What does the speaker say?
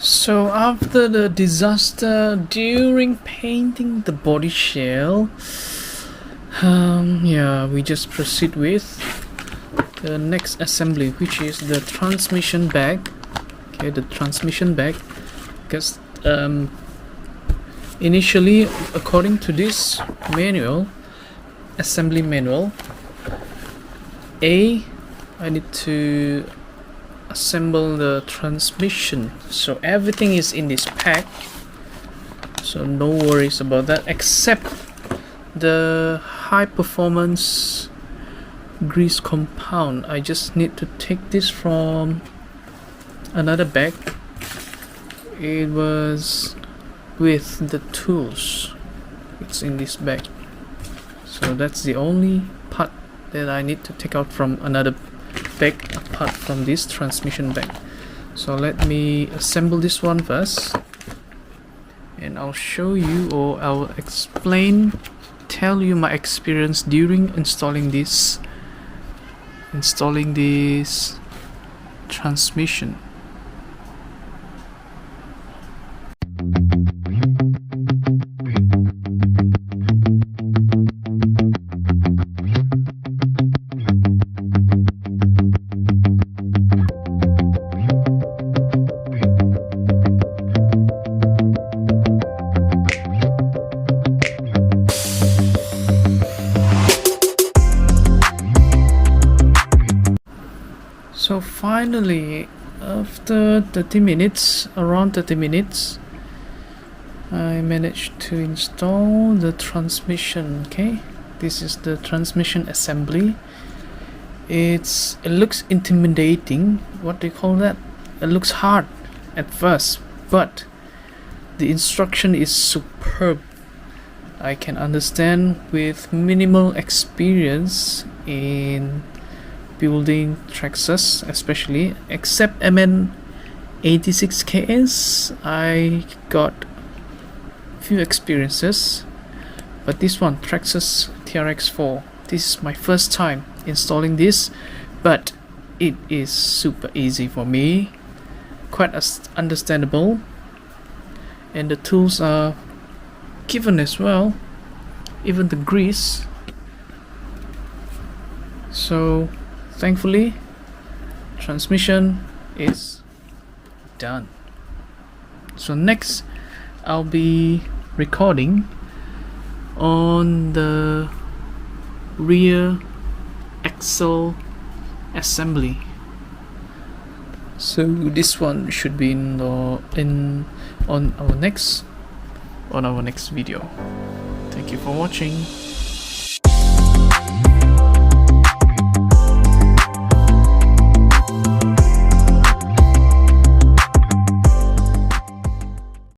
So after the disaster during painting the body shell, yeah, we just proceed with the next assembly, which is the transmission bag. Okay, the transmission bag, because initially, according to this manual, assembly manual, I need to assemble the transmission, so everything is in this pack, so no worries about that, except the high performance grease compound. I just need to take this from another bag. It was with the tools, it's in this bag, so that's the only part that I need to take out from another bag apart from this transmission bag. So let me assemble this one first, and I'll show you, or I'll tell you my experience during installing this transmission. So finally, after 30 minutes, around 30 minutes, I managed to install the transmission. Okay, this is the transmission assembly. It looks intimidating. What do you call that? It looks hard at first, but the instruction is superb. I can understand with minimal experience in building Traxxas, especially, except MN86KS, I got few experiences, but this one, Traxxas TRX4, this is my first time installing this, but it is super easy for me, quite understandable, and the tools are given as well, even the grease. So thankfully, transmission is done. So next, I'll be recording on the rear axle assembly. So this one should be on our next video. Thank you for watching.